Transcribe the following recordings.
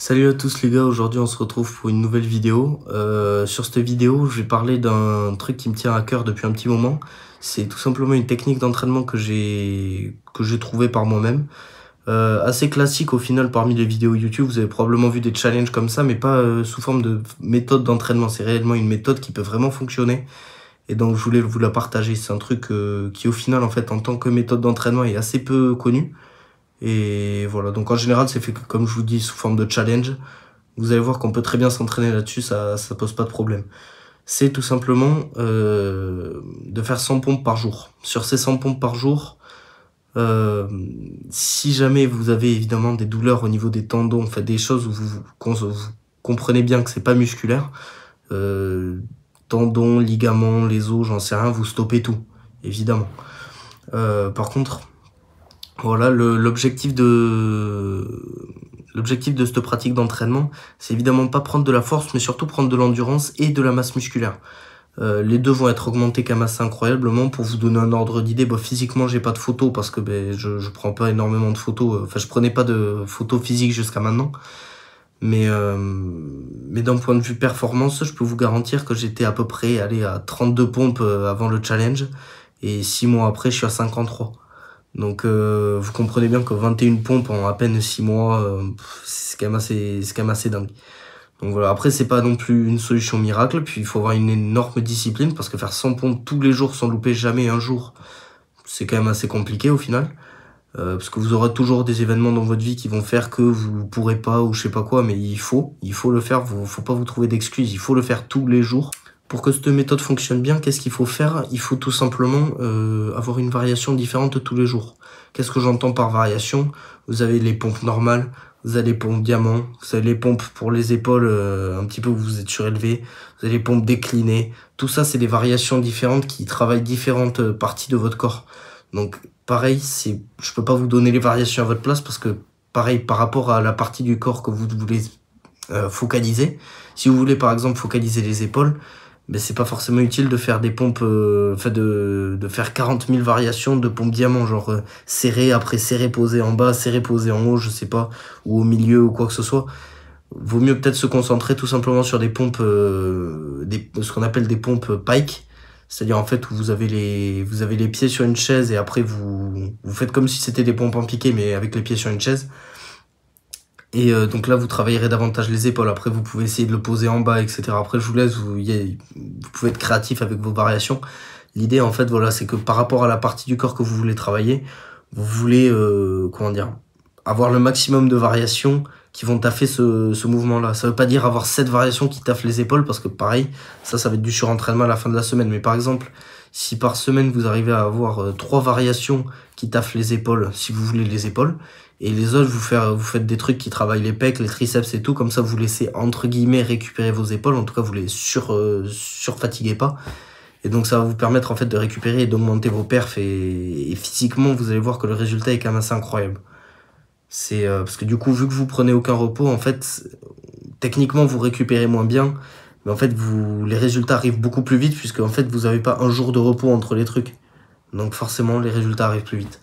Salut à tous les gars, aujourd'hui on se retrouve pour une nouvelle vidéo. Sur cette vidéo, je vais parler d'un truc qui me tient à cœur depuis un petit moment. C'est tout simplement une technique d'entraînement que j'ai trouvé par moi-même. Assez classique au final parmi les vidéos YouTube, vous avez probablement vu des challenges comme ça, mais pas sous forme de méthode d'entraînement. C'est réellement une méthode qui peut vraiment fonctionner. Et donc je voulais vous la partager. C'est un truc qui au final en fait en tant que méthode d'entraînement est assez peu connu. Et voilà, donc en général, c'est fait, comme je vous dis, sous forme de challenge. Vous allez voir qu'on peut très bien s'entraîner là-dessus, ça pose pas de problème. C'est tout simplement de faire 100 pompes par jour. Sur ces 100 pompes par jour, si jamais vous avez évidemment des douleurs au niveau des tendons, enfin des choses où vous comprenez bien que c'est pas musculaire, tendons, ligaments, les os, j'en sais rien, vous stoppez tout, évidemment. Par contre, voilà, l'objectif de cette pratique d'entraînement, c'est évidemment pas prendre de la force, mais surtout prendre de l'endurance et de la masse musculaire. Les deux vont être augmentés qu'à masse incroyablement. Pour vous donner un ordre d'idée, physiquement j'ai pas de photos parce que je prends pas énormément de photos. Enfin, je prenais pas de photos physiques jusqu'à maintenant. Mais d'un point de vue performance, je peux vous garantir que j'étais à peu près allé à 32 pompes avant le challenge. Et 6 mois après, je suis à 53. Donc vous comprenez bien que 21 pompes en à peine 6 mois, c'est quand même assez dingue. Donc voilà, après c'est pas non plus une solution miracle, puis il faut avoir une énorme discipline, parce que faire 100 pompes tous les jours sans louper jamais un jour, c'est quand même assez compliqué au final. Parce que vous aurez toujours des événements dans votre vie qui vont faire que vous pourrez pas ou je sais pas quoi, mais il faut le faire, faut pas vous trouver d'excuses, il faut le faire tous les jours. Pour que cette méthode fonctionne bien, qu'est-ce qu'il faut faire? Il faut tout simplement avoir une variation différente tous les jours. Qu'est-ce que j'entends par variation? Vous avez les pompes normales, vous avez les pompes diamants, vous avez les pompes pour les épaules un petit peu où vous êtes surélevé, vous avez les pompes déclinées. Tout ça, c'est des variations différentes qui travaillent différentes parties de votre corps. Donc pareil, je peux pas vous donner les variations à votre place parce que pareil, par rapport à la partie du corps que vous voulez focaliser, si vous voulez par exemple focaliser les épaules, c'est pas forcément utile de faire des pompes, de faire 40 000 variations de pompes diamant, genre serré, après serré posé en bas, serré posé en haut, je sais pas, ou au milieu ou quoi que ce soit. Vaut mieux peut-être se concentrer tout simplement sur des pompes, ce qu'on appelle des pompes pike, c'est-à-dire en fait où vous avez les pieds sur une chaise et après vous faites comme si c'était des pompes en piqué mais avec les pieds sur une chaise. Et donc là, vous travaillerez davantage les épaules. Après, vous pouvez essayer de le poser en bas, etc. Après, je vous laisse, vous pouvez être créatif avec vos variations. L'idée, en fait, voilà, c'est que par rapport à la partie du corps que vous voulez travailler, vous voulez, avoir le maximum de variations qui vont taffer ce mouvement-là. Ça veut pas dire avoir 7 variations qui taffent les épaules, parce que pareil, ça va être du surentraînement à la fin de la semaine. Mais par exemple, si par semaine, vous arrivez à avoir 3 variations qui taffent les épaules, si vous voulez les épaules, et les autres, vous faites des trucs qui travaillent les pecs, les triceps et tout, comme ça vous laissez entre guillemets récupérer vos épaules, en tout cas vous les surfatiguez pas. Et donc ça va vous permettre en fait de récupérer et d'augmenter vos perfs et physiquement vous allez voir que le résultat est quand même assez incroyable. C'est parce que du coup vu que vous prenez aucun repos, en fait techniquement vous récupérez moins bien, mais en fait les résultats arrivent beaucoup plus vite puisque en fait vous avez pas un jour de repos entre les trucs. Donc forcément les résultats arrivent plus vite.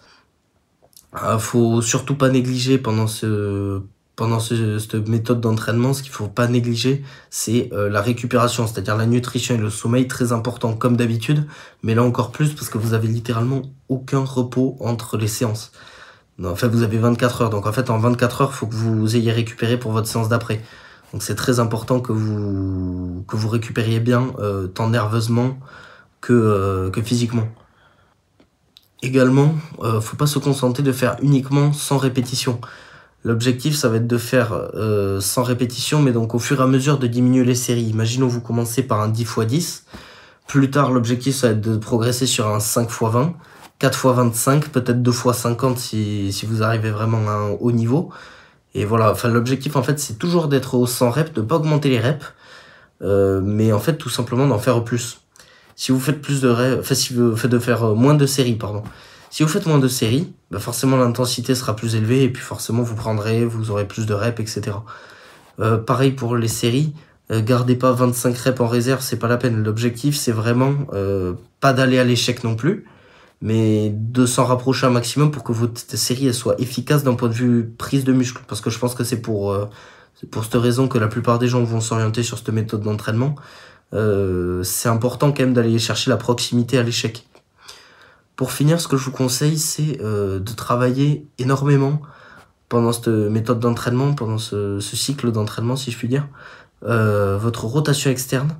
Faut surtout pas négliger pendant cette méthode d'entraînement, ce qu'il faut pas négliger, c'est la récupération, c'est-à-dire la nutrition et le sommeil, très important comme d'habitude, mais là encore plus parce que vous avez littéralement aucun repos entre les séances. En fait, vous avez 24 heures, donc en fait en 24 heures, il faut que vous ayez récupéré pour votre séance d'après. Donc c'est très important que vous récupériez bien, tant nerveusement que physiquement. Également, faut pas se contenter de faire uniquement 100 répétitions. L'objectif, ça va être de faire 100 répétitions, mais donc au fur et à mesure de diminuer les séries. Imaginons vous commencez par un 10x10. Plus tard, l'objectif, ça va être de progresser sur un 5x20, 4x25, peut-être 2x50 si vous arrivez vraiment à un haut niveau. Et voilà, enfin l'objectif, en fait, c'est toujours d'être aux 100 reps, de pas augmenter les reps, mais en fait, tout simplement d'en faire plus. Si vous faites plus de reps, enfin si vous faites de faire moins de séries, pardon. Si vous faites moins de séries, forcément l'intensité sera plus élevée et puis forcément vous aurez plus de reps, etc. Pareil pour les séries, gardez pas 25 reps en réserve, c'est pas la peine. L'objectif c'est vraiment pas d'aller à l'échec non plus, mais de s'en rapprocher un maximum pour que votre série elle soit efficace d'un point de vue prise de muscle. Parce que je pense que c'est pour cette raison que la plupart des gens vont s'orienter sur cette méthode d'entraînement. C'est important quand même d'aller chercher la proximité à l'échec. Pour finir, ce que je vous conseille, c'est de travailler énormément pendant cette méthode d'entraînement, pendant ce cycle d'entraînement, si je puis dire. Votre rotation externe,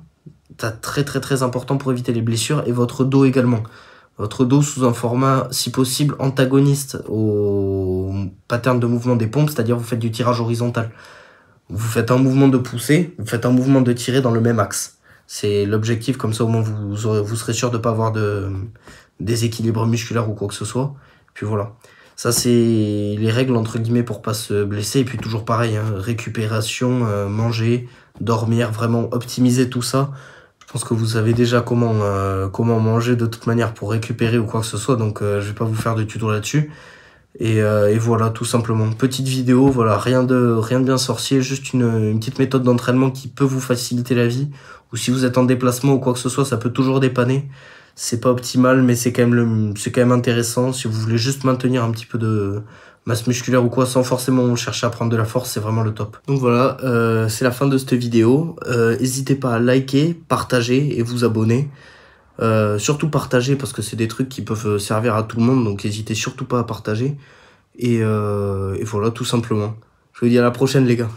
c'est très important pour éviter les blessures, et votre dos également. Votre dos sous un format, si possible, antagoniste au pattern de mouvement des pompes, c'est-à-dire vous faites du tirage horizontal. Vous faites un mouvement de poussée, vous faites un mouvement de tirer dans le même axe. C'est l'objectif, comme ça au moins vous serez sûr de ne pas avoir de déséquilibre musculaire ou quoi que ce soit. Puis voilà. Ça, c'est les règles, entre guillemets, pour pas se blesser. Et puis toujours pareil, hein, récupération, manger, dormir, vraiment optimiser tout ça. Je pense que vous savez déjà comment manger de toute manière pour récupérer ou quoi que ce soit. Donc, je vais pas vous faire de tuto là-dessus. Et voilà, tout simplement. Petite vidéo, voilà, rien de bien sorcier. Juste une petite méthode d'entraînement qui peut vous faciliter la vie. Ou si vous êtes en déplacement ou quoi que ce soit, ça peut toujours dépanner. C'est pas optimal, mais c'est quand même intéressant. Si vous voulez juste maintenir un petit peu de masse musculaire ou quoi, sans forcément chercher à prendre de la force, c'est vraiment le top. Donc voilà, c'est la fin de cette vidéo. N'hésitez pas à liker, partager et vous abonner. Surtout partager parce que c'est des trucs qui peuvent servir à tout le monde, donc n'hésitez surtout pas à partager. Et voilà, tout simplement. Je vous dis à la prochaine, les gars.